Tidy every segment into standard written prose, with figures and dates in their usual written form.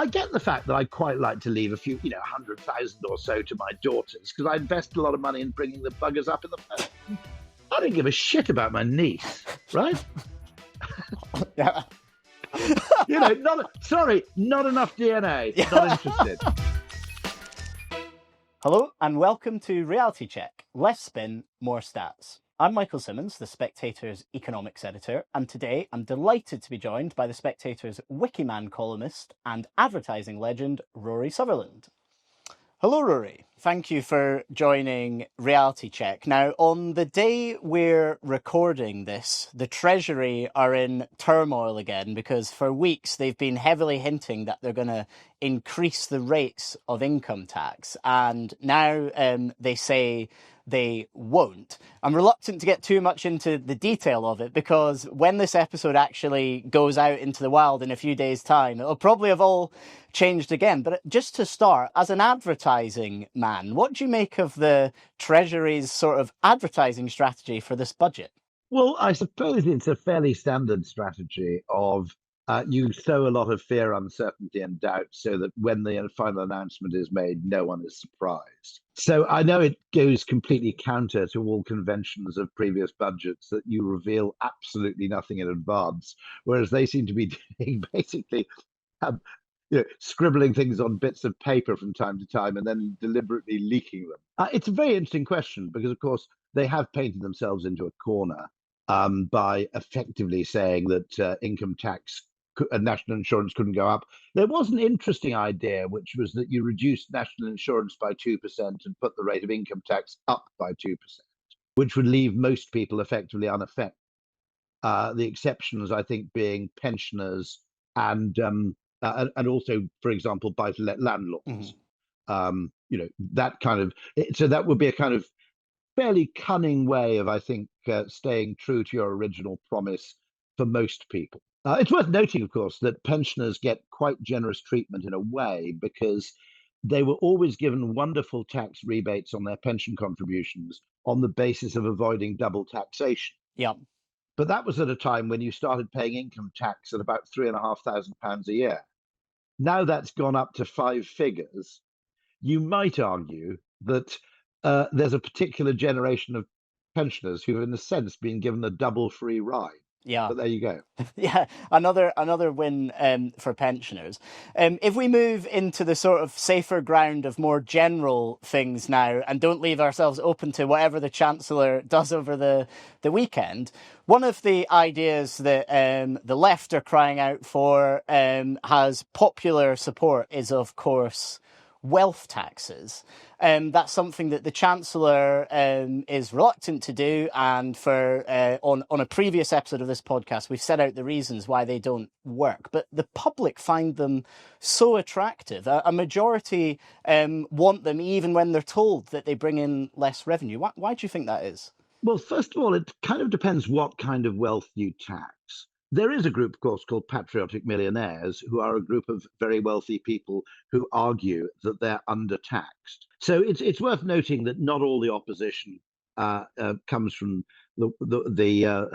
I get the fact that I quite like to leave a few, 100,000 or so to my daughters because I invest a lot of money in bringing the buggers up in the first. I don't give a shit about my niece, right? Yeah. Not enough DNA. Not interested. Hello and welcome to Reality Check. Less spin, more stats. I'm Michael Simmons, the Spectator's economics editor, and today I'm delighted to be joined by the Spectator's Wikiman columnist and advertising legend, Rory Sutherland. Hello, Rory. Thank you for joining Reality Check. Now, on the day we're recording this, the Treasury are in turmoil again because for weeks they've been heavily hinting that they're going to increase the rates of income tax. And now they say they won't. I'm reluctant to get too much into the detail of it because when this episode actually goes out into the wild in a few days' time, it'll probably have all changed again. But just to start, as an advertising man, what do you make of the Treasury's sort of advertising strategy for this budget? Well, I suppose it's a fairly standard strategy of you sow a lot of fear, uncertainty, and doubt so that when the final announcement is made, no one is surprised. So I know it goes completely counter to all conventions of previous budgets that you reveal absolutely nothing in advance, whereas they seem to be doing basically scribbling things on bits of paper from time to time and then deliberately leaking them. It's a very interesting question because, of course, they have painted themselves into a corner by effectively saying that income tax and national insurance couldn't go up. There was an interesting idea, which was that you reduced national insurance by 2% and put the rate of income tax up by 2%, which would leave most people effectively unaffected. The exceptions, I think, being pensioners and also, for example, buy-to-let landlords. Mm-hmm. That kind of. So that would be a kind of fairly cunning way of, I think, staying true to your original promise for most people. It's worth noting, of course, that pensioners get quite generous treatment in a way because they were always given wonderful tax rebates on their pension contributions on the basis of avoiding double taxation. Yeah. But that was at a time when you started paying income tax at about £3,500 a year. Now that's gone up to 5 figures. You might argue that there's a particular generation of pensioners who have, in a sense, been given a double free ride. Yeah. But there you go. Yeah, another win for pensioners. If we move into the sort of safer ground of more general things now and don't leave ourselves open to whatever the Chancellor does over the weekend, one of the ideas that the left are crying out for has popular support is, of course, wealth taxes. That's something that the Chancellor is reluctant to do, and for on a previous episode of this podcast, we've set out the reasons why they don't work. But the public find them so attractive. A majority want them even when they're told that they bring in less revenue. Why do you think that is? Well, first of all, it kind of depends what kind of wealth you tax. There is a group, of course, called patriotic millionaires, who are a group of very wealthy people who argue that they're undertaxed. So it's worth noting that not all the opposition comes from the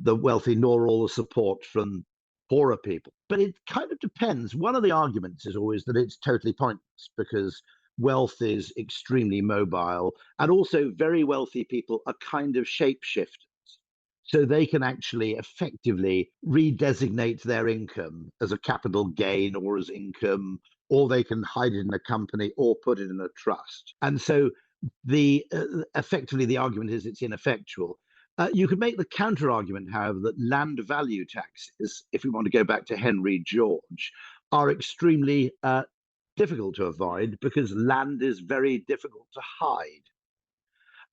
wealthy, nor all the support from poorer people. But it kind of depends. One of the arguments is always that it's totally pointless because wealth is extremely mobile, and also very wealthy people are kind of shapeshifters. So they can actually effectively redesignate their income as a capital gain or as income, or they can hide it in a company or put it in a trust. And so effectively the argument is it's ineffectual. You could make the counter argument, however, that land value taxes, if we want to go back to Henry George, are extremely difficult to avoid because land is very difficult to hide.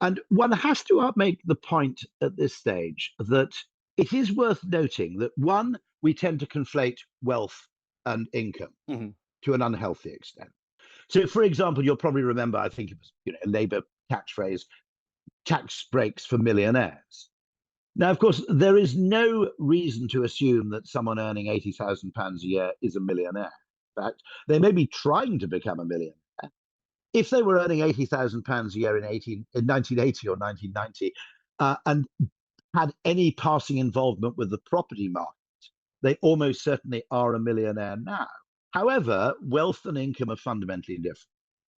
And one has to make the point at this stage that it is worth noting that, one, we tend to conflate wealth and income to an unhealthy extent. So, for example, you'll probably remember, I think it was a Labour catchphrase, tax breaks for millionaires. Now, of course, there is no reason to assume that someone earning £80,000 a year is a millionaire. In fact, they may be trying to become a millionaire. If they were earning £80,000 a year in 1980 or 1990 and had any passing involvement with the property market, they almost certainly are a millionaire now. However, wealth and income are fundamentally different.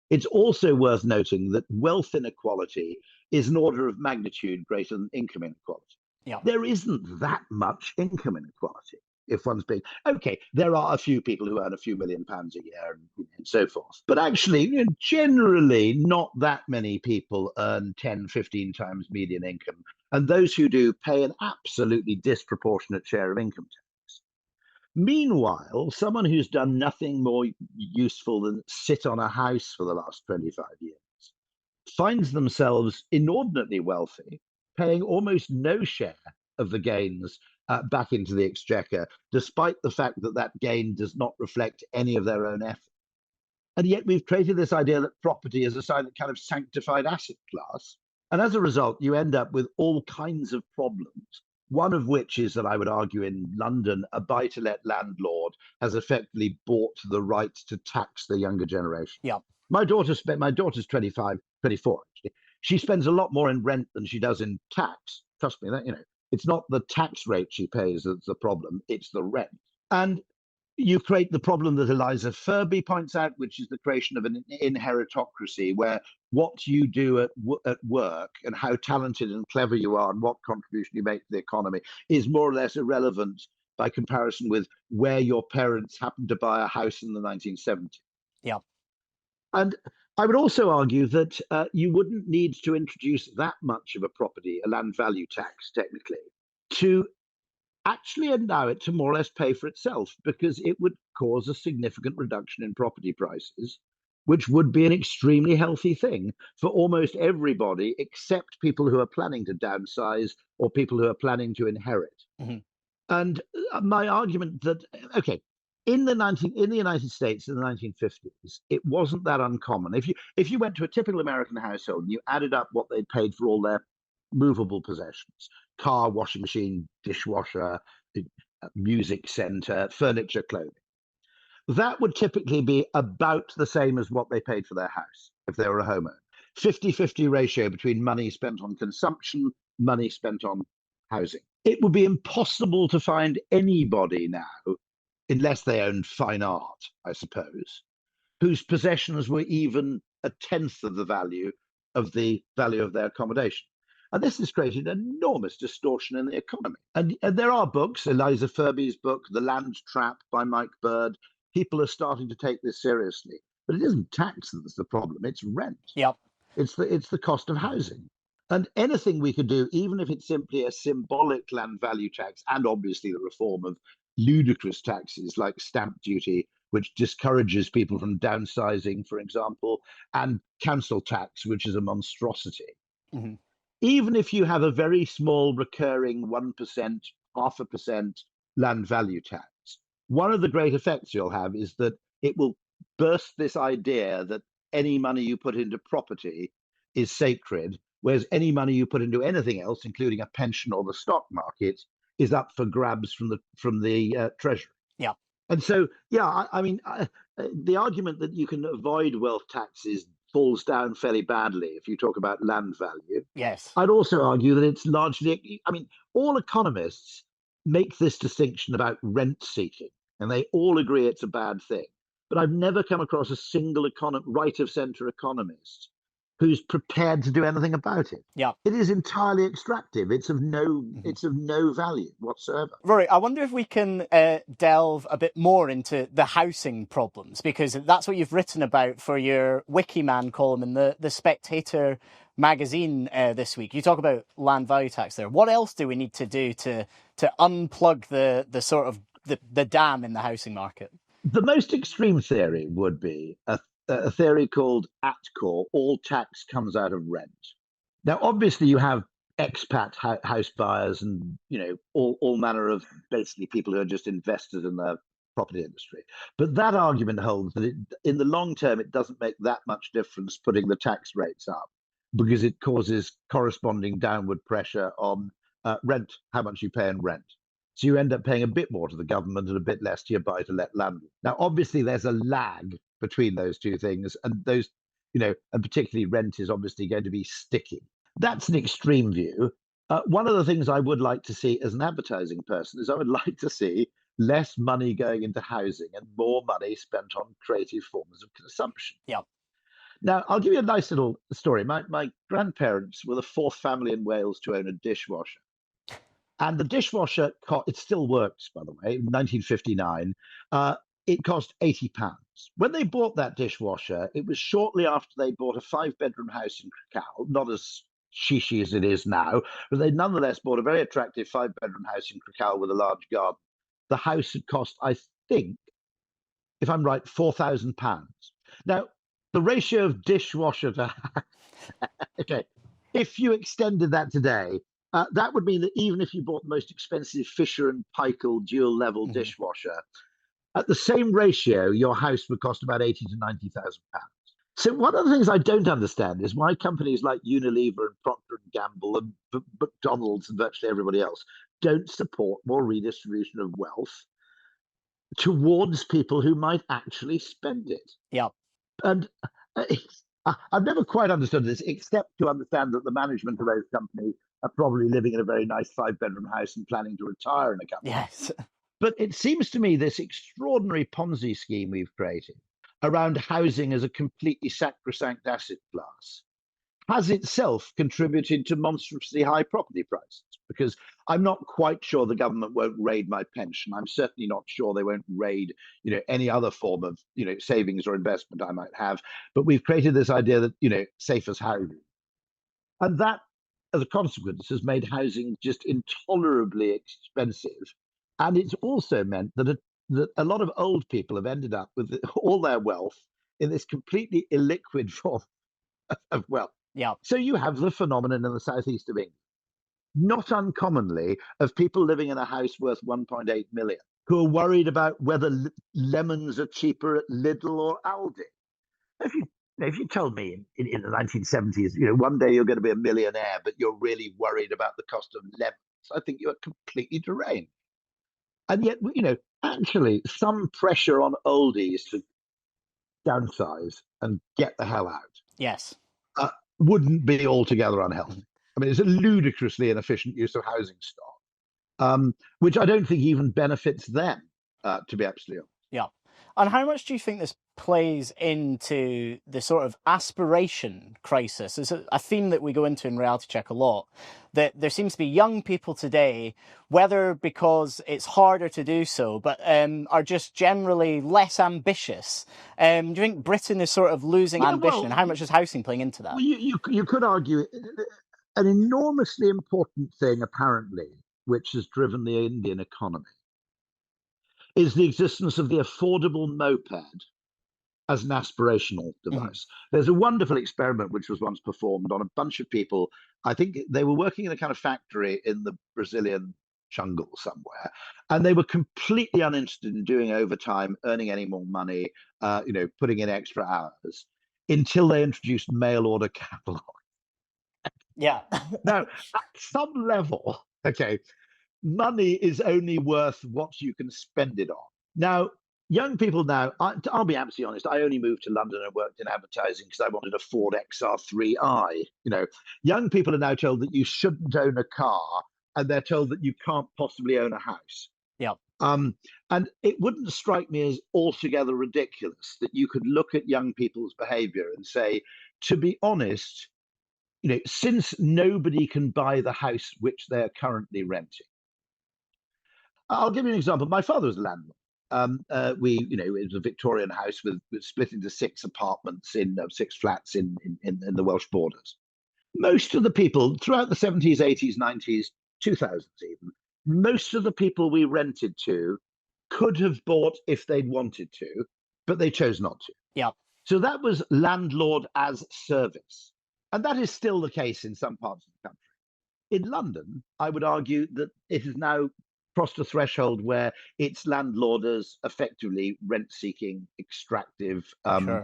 It's also worth noting that wealth inequality is an order of magnitude greater than income inequality. Yeah. There isn't that much income inequality. If one's being okay, there are a few people who earn a few £1 million a year and so forth. But actually, generally, not that many people earn 10, 15 times median income. And those who do pay an absolutely disproportionate share of income tax. Meanwhile, someone who's done nothing more useful than sit on a house for the last 25 years finds themselves inordinately wealthy, paying almost no share of the gains back into the exchequer, despite the fact that that gain does not reflect any of their own effort. And yet we've created this idea that property is a kind of sanctified asset class. And as a result, you end up with all kinds of problems. One of which is that I would argue in London, a buy-to-let landlord has effectively bought the right to tax the younger generation. Yeah. My daughter's 25, 24, actually. She spends a lot more in rent than she does in tax. Trust me, it's not the tax rate she pays that's the problem, it's the rent. And you create the problem that Eliza Furby points out, which is the creation of an inheritocracy, where what you do at work and how talented and clever you are and what contribution you make to the economy is more or less irrelevant by comparison with where your parents happened to buy a house in the 1970s. Yeah. And I would also argue that you wouldn't need to introduce that much of a land value tax, technically, to actually allow it to more or less pay for itself, because it would cause a significant reduction in property prices, which would be an extremely healthy thing for almost everybody except people who are planning to downsize or people who are planning to inherit. Mm-hmm. And my argument that, okay, in the United States in the 1950s, it wasn't that uncommon. If you went to a typical American household and you added up what they'd paid for all their movable possessions, car, washing machine, dishwasher, music center, furniture, clothing, that would typically be about the same as what they paid for their house if they were a homeowner. 50-50 ratio between money spent on consumption, money spent on housing. It would be impossible to find anybody now, unless they owned fine art, I suppose, whose possessions were even a tenth of the value of their accommodation. And this has created an enormous distortion in the economy. And there are books, Eliza Furby's book, The Land Trap by Mike Bird. People are starting to take this seriously. But it isn't tax that's the problem, it's rent. Yep. It's the cost of housing. And anything we could do, even if it's simply a symbolic land value tax, and obviously the reform of ludicrous taxes like stamp duty, which discourages people from downsizing, for example, and council tax, which is a monstrosity. Mm-hmm. Even if you have a very small recurring 1%, 0.5% land value tax, one of the great effects you'll have is that it will burst this idea that any money you put into property is sacred, whereas any money you put into anything else, including a pension or the stock market, is up for grabs from the treasury. Yeah. And so, I mean, the argument that you can avoid wealth taxes falls down fairly badly if you talk about land value. Yes. I'd also argue that it's largely, I mean, all economists make this distinction about rent seeking, and they all agree it's a bad thing. But I've never come across a single right of center economist who's prepared to do anything about it. Yeah. It is entirely extractive. It's of no value whatsoever. Rory, I wonder if we can delve a bit more into the housing problems, because that's what you've written about for your Wikiman column in the Spectator magazine this week. You talk about land value tax there. What else do we need to do to unplug the sort of the dam in the housing market? The most extreme theory would be a theory called ATCOR, all tax comes out of rent. Now, obviously, you have expat house buyers and all manner of basically people who are just investors in the property industry. But that argument holds that in the long term, it doesn't make that much difference putting the tax rates up, because it causes corresponding downward pressure on rent, how much you pay in rent. So you end up paying a bit more to the government and a bit less to your buy-to-let landlord. Now, obviously, there's a lag between those two things, and those, and particularly rent is obviously going to be sticky. That's an extreme view. One of the things I would like to see as an advertising person is I would like to see less money going into housing and more money spent on creative forms of consumption. Yeah. Now, I'll give you a nice little story. My grandparents were the fourth family in Wales to own a dishwasher. And the dishwasher, it still works, by the way, in 1959. It cost £80. When they bought that dishwasher, it was shortly after they bought a 5-bedroom house in Crickhowell, not as shishy as it is now, but they nonetheless bought a very attractive 5-bedroom house in Crickhowell with a large garden. The house had cost, I think, if I'm right, £4,000. Now, the ratio of dishwasher to okay, if you extended that today, that would mean that even if you bought the most expensive Fisher and Paykel dual level dishwasher, at the same ratio, your house would cost about £80,000 to £90,000. So one of the things I don't understand is why companies like Unilever and Procter and Gamble and McDonald's and virtually everybody else don't support more redistribution of wealth towards people who might actually spend it. Yeah. And I've never quite understood this, except to understand that the management of those companies are probably living in a very nice 5-bedroom house and planning to retire in a couple. Yes. But it seems to me this extraordinary Ponzi scheme we've created around housing as a completely sacrosanct asset class has itself contributed to monstrously high property prices, because I'm not quite sure the government won't raid my pension. I'm certainly not sure they won't raid, any other form of, savings or investment I might have. But we've created this idea that, safe as housing. And that, as a consequence, has made housing just intolerably expensive. And it's also meant that a lot of old people have ended up with all their wealth in this completely illiquid form of wealth. Yeah. So you have the phenomenon in the southeast of England, not uncommonly, of people living in a house worth 1.8 million who are worried about whether lemons are cheaper at Lidl or Aldi. If you told me in the 1970s, one day you're going to be a millionaire, but you're really worried about the cost of lemons, I think you're completely deranged. And yet, actually, some pressure on oldies to downsize and get the hell out. Yes. Wouldn't be altogether unhealthy. I mean, it's a ludicrously inefficient use of housing stock, which I don't think even benefits them, to be absolutely honest. Yeah. And how much do you think this plays into the sort of aspiration crisis? It's a theme that we go into in Reality Check a lot, that there seems to be young people today, whether because it's harder to do so, but are just generally less ambitious. Do you think Britain is sort of losing ambition? And how much is housing playing into that? Well, you could argue an enormously important thing, apparently, which has driven the Indian economy, is the existence of the affordable moped as an aspirational device. There's a wonderful experiment which was once performed on a bunch of people. I think they were working in a kind of factory in the Brazilian jungle somewhere, and they were completely uninterested in doing overtime, earning any more money, putting in extra hours, until they introduced mail order catalog. Yeah. Now, at some level, okay, money is only worth what you can spend it on. Now, young people now, I'll be absolutely honest, I only moved to London and worked in advertising because I wanted a Ford XR3i. Young people are now told that you shouldn't own a car, and they're told that you can't possibly own a house. Yeah. And it wouldn't strike me as altogether ridiculous that you could look at young people's behavior and say, to be honest, since nobody can buy the house which they're currently renting. I'll give you an example. My father was a landlord. It was a Victorian house with split into 6 apartments in 6 flats in the Welsh borders. Most of the people throughout the 70s, 80s, 90s, 2000s even, most of the people we rented to could have bought if they'd wanted to, but they chose not to. Yeah. So that was landlord as service. And that is still the case in some parts of the country. In London, I would argue that it has now crossed a threshold where it's landlord as effectively rent-seeking, extractive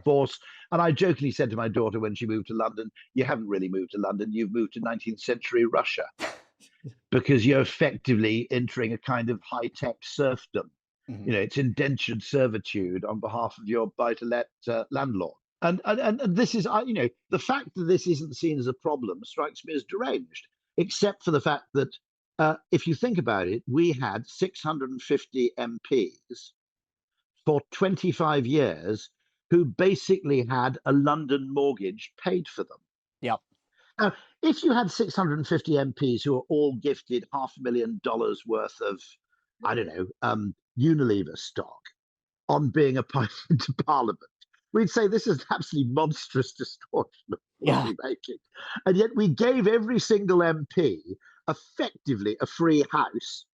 force. And I jokingly said to my daughter when she moved to London, you haven't really moved to London, you've moved to 19th century Russia, because you're effectively entering a kind of high-tech serfdom. It's indentured servitude on behalf of your buy-to-let landlord. And this is, the fact that this isn't seen as a problem strikes me as deranged, except for the fact that if you think about it, we had 650 MPs for 25 years who basically had a London mortgage paid for them. Yep. Now, if you had 650 MPs who are all gifted $500,000 worth of, I don't know, Unilever stock on being appointed to Parliament, we'd say this is an absolutely monstrous distortion of policy making. And yet we gave every single MP effectively a free house,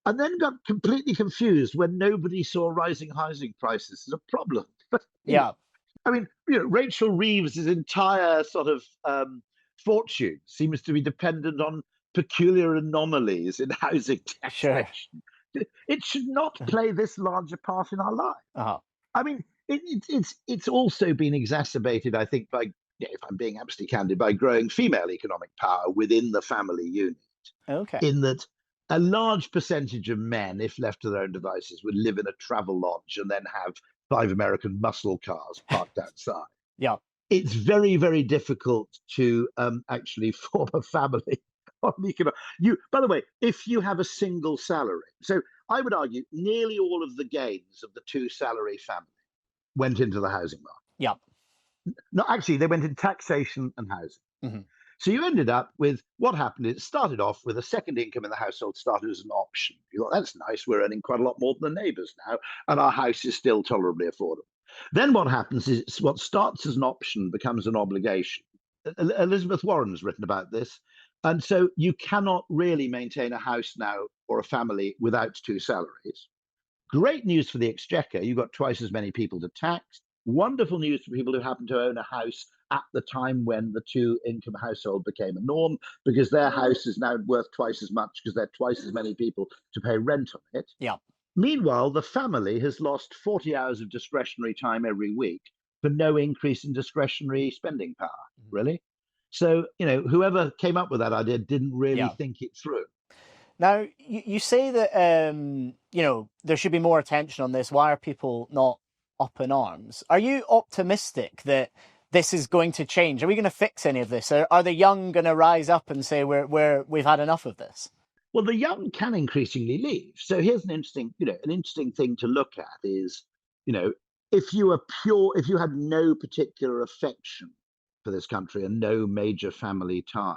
and then got completely confused when nobody saw rising housing prices as a problem. Yeah. I mean, Rachel Reeves's entire sort of fortune seems to be dependent on peculiar anomalies in housing taxation. Sure. It should not play this large a part in our life. Uh-huh. I mean, it's also been exacerbated, I think, by, if I'm being absolutely candid, by growing female economic power within the family unit. Okay. In that a large percentage of men, if left to their own devices, would live in a travel lodge and then have 5 American muscle cars parked outside. Yeah. It's very, very difficult to actually form a family on economic. By the way, if you have a single salary, so I would argue nearly all of the gains of the 2-salary family went into the housing market. Yeah. No, actually, they went in taxation and housing. Mm-hmm. So you ended up with what happened. It started off with a second income in the household started as an option. You thought, that's nice. We're earning quite a lot more than the neighbours now, and our house is still tolerably affordable. Then what happens is what starts as an option becomes an obligation. Elizabeth Warren's written about this. And so you cannot really maintain a house now or a family without 2 salaries. Great news for the exchequer. You've got twice as many people to tax. Wonderful news for people who happen to own a house at the time when the 2-income household became a norm, because their house is now worth twice as much because there are twice as many people to pay rent on it. Yeah. Meanwhile, the family has lost 40 hours of discretionary time every week for no increase in discretionary spending power, really. So, whoever came up with that idea didn't really think it through. Now, you say that, there should be more attention on this. Why are people not up in arms? Are you optimistic that this is going to change? Are we going to fix any of this? Are the young going to rise up and say we've had enough of this? Well, the young can increasingly leave. So here's an interesting thing to look at is, if you had no particular affection for this country and no major family ties,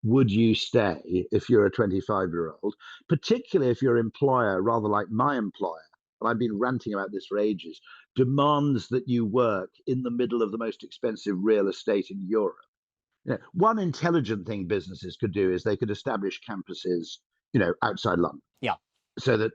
would you stay if you're a 25-year-old, particularly if your employer, rather like my employer, and I've been ranting about this for ages, demands that you work in the middle of the most expensive real estate in Europe? One intelligent thing businesses could do is they could establish campuses, outside London. Yeah. So that,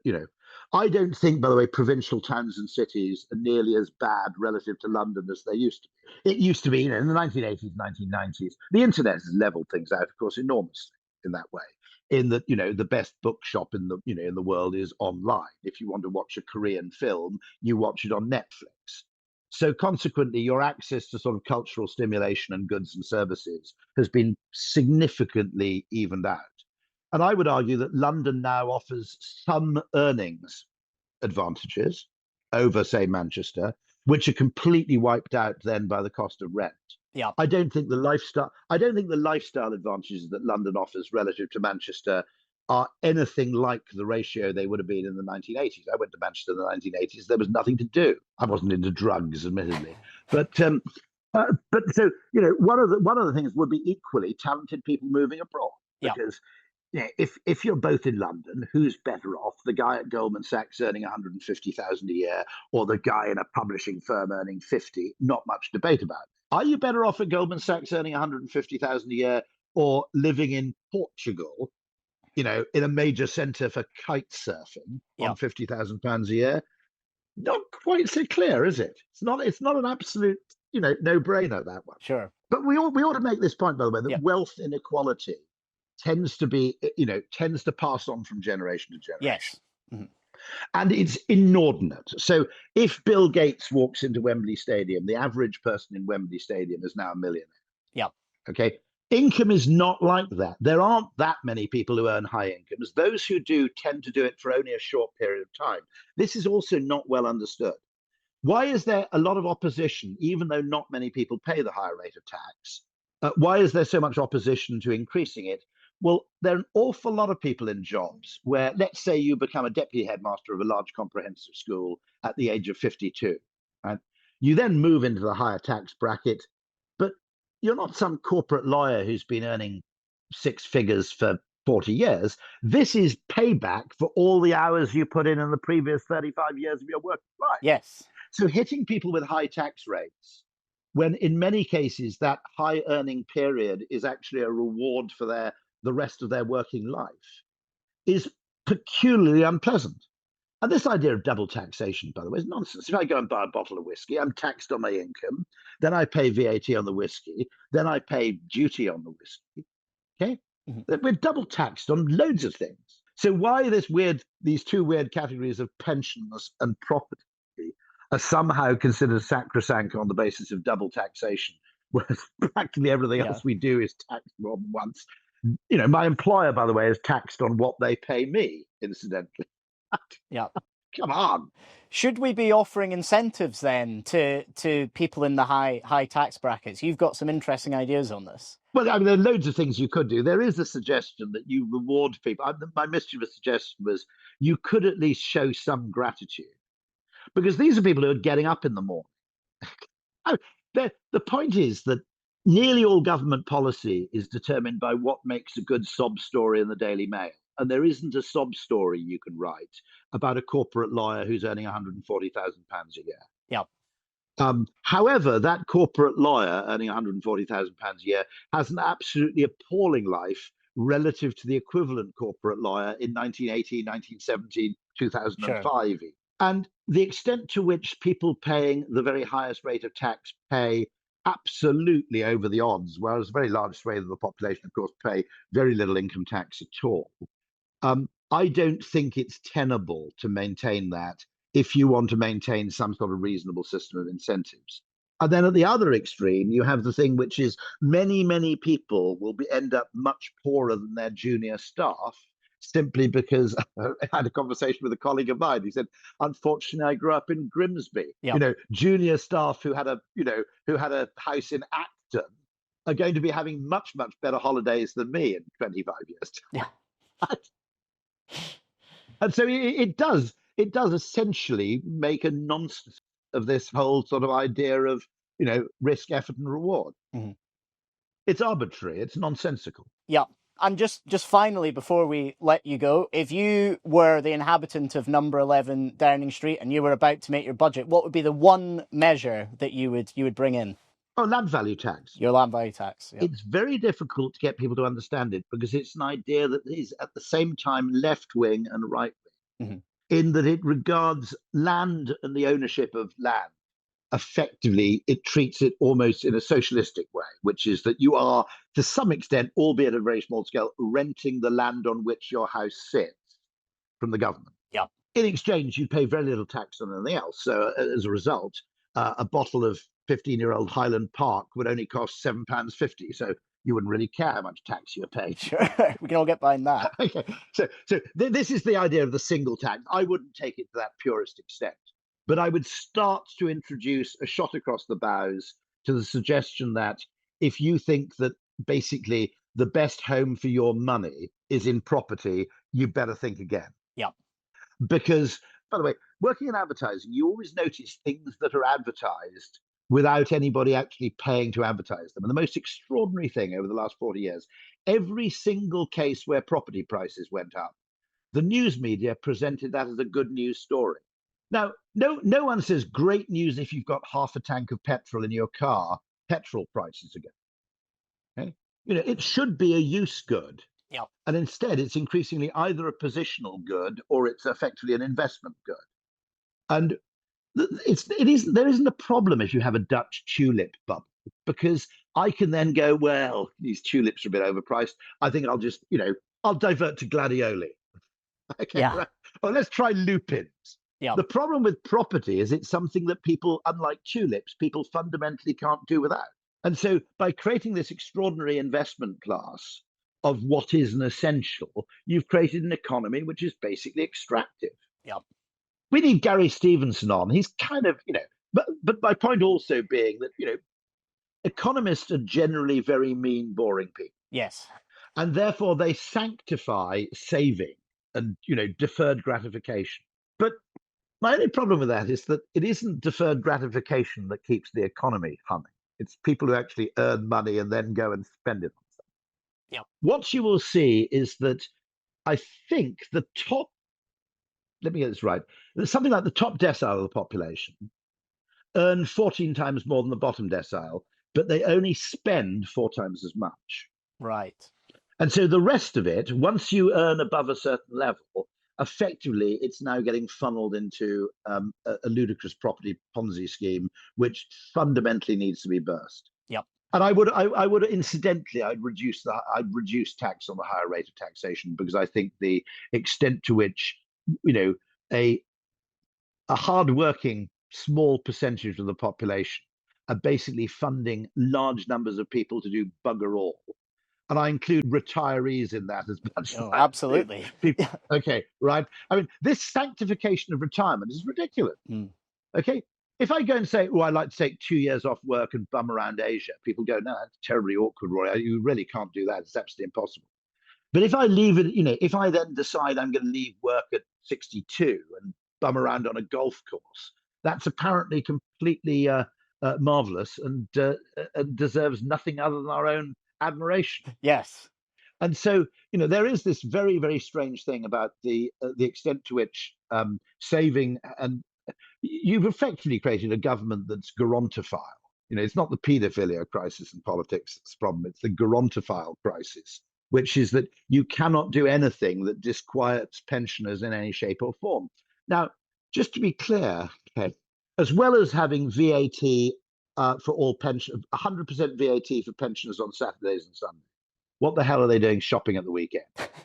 I don't think, by the way, provincial towns and cities are nearly as bad relative to London as they used to be. It used to be, in the 1980s, 1990s, the internet has leveled things out, of course, enormously in that way. In that, the best bookshop in the world is online. If you want to watch a Korean film, you watch it on Netflix. So consequently, your access to sort of cultural stimulation and goods and services has been significantly evened out. And I would argue that London now offers some earnings advantages over, say, Manchester, which are completely wiped out then by the cost of rent. Yeah. I don't think the lifestyle advantages that London offers relative to Manchester are anything like the ratio they would have been in the 1980s. I went to Manchester in the 1980s. There was nothing to do. I wasn't into drugs, admittedly, but so one of the things would be equally talented people moving abroad, because if you're both in London, who's better off? The guy at Goldman Sachs earning 150,000 a year, or the guy in a publishing firm earning 50? Not much debate about it. Are you better off at Goldman Sachs earning 150,000 a year, or living in Portugal, in a major centre for kite surfing on £50,000 a year? Not quite so clear, is it? It's not an absolute, no-brainer, that one. Sure. But we ought to make this point, by the way, that wealth inequality tends to pass on from generation to generation. Yes. Mm-hmm. And it's inordinate. So if Bill Gates walks into Wembley Stadium, the average person in Wembley Stadium is now a millionaire. Yeah. Okay. Income is not like that. There aren't that many people who earn high incomes. Those who do tend to do it for only a short period of time. This is also not well understood. Why is there a lot of opposition, even though not many people pay the higher rate of tax? Why is there so much opposition to increasing it? Well, there are an awful lot of people in jobs where, let's say you become a deputy headmaster of a large comprehensive school at the age of 52, right? You then move into the higher tax bracket, but you're not some corporate lawyer who's been earning six figures for 40 years. This is payback for all the hours you put in the previous 35 years of your working life. Yes. So hitting people with high tax rates, when in many cases that high earning period is actually a reward for the rest of their working life, is peculiarly unpleasant. And this idea of double taxation, by the way, is nonsense. If I go and buy a bottle of whiskey, I'm taxed on my income, then I pay VAT on the whiskey, then I pay duty on the whiskey. Okay? We're double taxed on loads of things. So why these two weird categories of pensions and property are somehow considered sacrosanct on the basis of double taxation, whereas practically everything else we do is taxed more than once. My employer, by the way, is taxed on what they pay me, incidentally. Yeah. Come on. Should we be offering incentives then to people in the high tax brackets? You've got some interesting ideas on this. Well, I mean, there are loads of things you could do. There is a suggestion that you reward people. My mischievous suggestion was you could at least show some gratitude, because these are people who are getting up in the morning. The point is that nearly all government policy is determined by what makes a good sob story in the Daily Mail. And there isn't a sob story you can write about a corporate lawyer who's earning £140,000 a year. Yeah. However, that corporate lawyer earning £140,000 a year has an absolutely appalling life relative to the equivalent corporate lawyer in 1980, 1970, 2005. Sure. And the extent to which people paying the very highest rate of tax pay absolutely over the odds, whereas a very large swathe of the population, of course, pay very little income tax at all. I don't think it's tenable to maintain that if you want to maintain some sort of reasonable system of incentives. And then at the other extreme, you have the thing which is many people will end up much poorer than their junior staff, simply because I had a conversation with a colleague of mine. He said, unfortunately, I grew up in Grimsby. Yep. Junior staff who had a house in Acton are going to be having much better holidays than me in 25 years. Yeah. And so it does essentially make a nonsense of this whole sort of idea of, risk, effort, and reward. Mm-hmm. It's arbitrary. It's nonsensical. Yeah. And just finally, before we let you go, if you were the inhabitant of number 11 Downing Street and you were about to make your budget, what would be the one measure that you would bring in? Oh, land value tax. Your land value tax. Yep. It's very difficult to get people to understand it because it's an idea that is at the same time left-wing and right-wing, mm-hmm. in that it regards land and the ownership of land. Effectively, it treats it almost in a socialistic way, which is that you are, to some extent, albeit at a very small scale, renting the land on which your house sits from the government. Yeah. In exchange, you pay very little tax on anything else. So as a result, a bottle of 15-year-old Highland Park would only cost £7.50. So you wouldn't really care how much tax you pay. Sure, we can all get behind that. Okay. So this is the idea of the single tax. I wouldn't take it to that purist extent, but I would start to introduce a shot across the bows to the suggestion that if you think that basically the best home for your money is in property, you better think again. Yeah. Because, by the way, working in advertising, you always notice things that are advertised without anybody actually paying to advertise them. And the most extraordinary thing over the last 40 years, every single case where property prices went up, the news media presented that as a good news story. Now, no one says great news if you've got half a tank of petrol in your car, petrol prices again. Okay? It should be a use good. Yeah. And instead, it's increasingly either a positional good or it's effectively an investment good. And there isn't a problem if you have a Dutch tulip bubble, because I can then go, well, these tulips are a bit overpriced. I think I'll just, I'll divert to gladioli. Okay, yeah. Right. Well, let's try lupins. Yeah. The problem with property is it's something that people, unlike tulips, people fundamentally can't do without. And so by creating this extraordinary investment class of what is an essential, you've created an economy which is basically extractive. Yeah. We need Gary Stevenson on. He's kind of, but my point also being that, economists are generally very mean, boring people. Yes. And therefore they sanctify saving and, deferred gratification. But my only problem with that is that it isn't deferred gratification that keeps the economy humming. It's people who actually earn money and then go and spend it on stuff. Yep. What you will see is that I think the top, let me get this right, something like the top decile of the population earn 14 times more than the bottom decile, but they only spend 4 times as much. Right. And so the rest of it, once you earn above a certain level, effectively it's now getting funneled into a ludicrous property Ponzi scheme, which fundamentally needs to be burst. Yep. And I would incidentally, I'd reduce tax on the higher rate of taxation, because I think the extent to which, a hardworking small percentage of the population are basically funding large numbers of people to do bugger all. And I include retirees in that as much. Oh, absolutely. People, okay, right. I mean, this sanctification of retirement is ridiculous. Okay. If I go and say, oh, I'd like to take 2 years off work and bum around Asia, people go, no, that's terribly awkward, Roy. You really can't do that. It's absolutely impossible. But if I leave it, if I then decide I'm going to leave work at 62 and bum around on a golf course, that's apparently completely marvelous and deserves nothing other than our own admiration. Yes. And so, there is this very, very strange thing about the extent to which saving, and you've effectively created a government that's gerontophile. It's not the paedophilia crisis in politics that's the problem. It's the gerontophile crisis, which is that you cannot do anything that disquiets pensioners in any shape or form. Now, just to be clear, okay, as well as having VAT for all pension, 100% VAT for pensioners on Saturdays and Sundays, what the hell are they doing shopping at the weekend?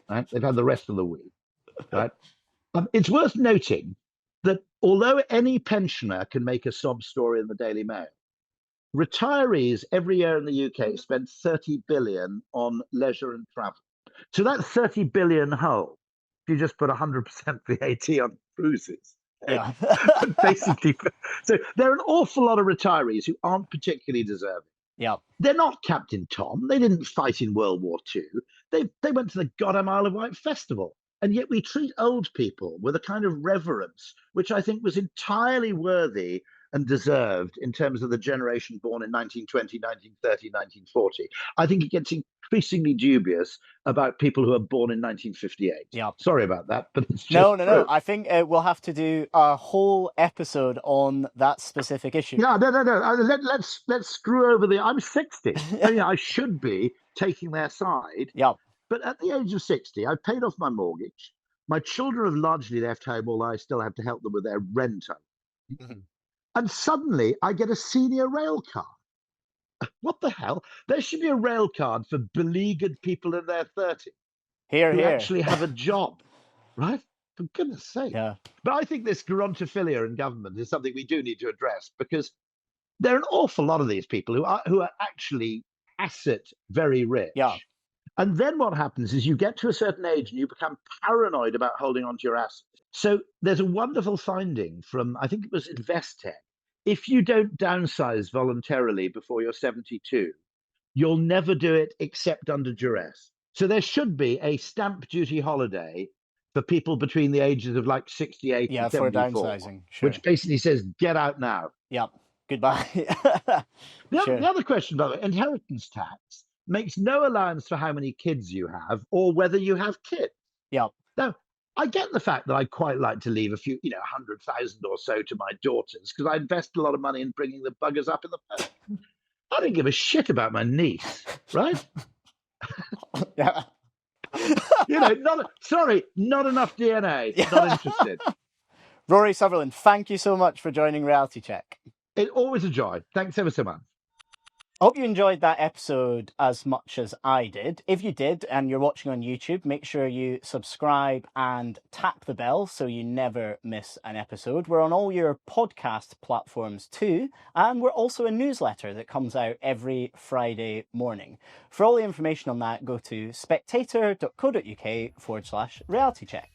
Right? They've had the rest of the week. Right? It's worth noting that although any pensioner can make a sob story in the Daily Mail, retirees every year in the UK spend 30 billion on leisure and travel. So that 30 billion whole, if you just put 100% VAT on cruises. Yeah. Basically, so there are an awful lot of retirees who aren't particularly deserving. Yeah. They're not Captain Tom. They didn't fight in World War II. They went to the goddamn Isle of Wight festival. And yet we treat old people with a kind of reverence, which I think was entirely worthy and deserved in terms of the generation born in 1920, 1930, 1940. I think it gets increasingly dubious about people who are born in 1958. Yeah. Sorry about that, but it's just No. I think we'll have to do a whole episode on that specific issue. No. Let's screw over I'm 60. I should be taking their side. Yeah. But at the age of 60, I've paid off my mortgage. My children have largely left home, although I still have to help them with their rent. Mm-hmm. And suddenly I get a senior rail card. What the hell? There should be a rail card for beleaguered people in their 30s who actually have a job, right? For goodness sake. Yeah. But I think this gerontophilia in government is something we do need to address, because there are an awful lot of these people who are actually asset very rich. Yeah. And then what happens is you get to a certain age and you become paranoid about holding on to your assets. So there's a wonderful finding from, I think it was Investec. If you don't downsize voluntarily before you're 72, you'll never do it except under duress. So there should be a stamp duty holiday for people between the ages of like 68 and 74. For downsizing, sure. Which basically says, get out now. Yep. Goodbye. The other question, by the way, inheritance tax makes no allowance for how many kids you have or whether you have kids. Yeah. Now, I get the fact that I'd quite like to leave a few, 100,000 or so to my daughters, because I invest a lot of money in bringing the buggers up in the post. I don't give a shit about my niece, right? Yeah. Not enough DNA. Not interested. Rory Sutherland, thank you so much for joining Reality Check. It's always a joy. Thanks ever so much. I hope you enjoyed that episode as much as I did. If you did and you're watching on YouTube, make sure you subscribe and tap the bell so you never miss an episode. We're on all your podcast platforms too, and we're also a newsletter that comes out every Friday morning. For all the information on that, go to spectator.co.uk/realitycheck.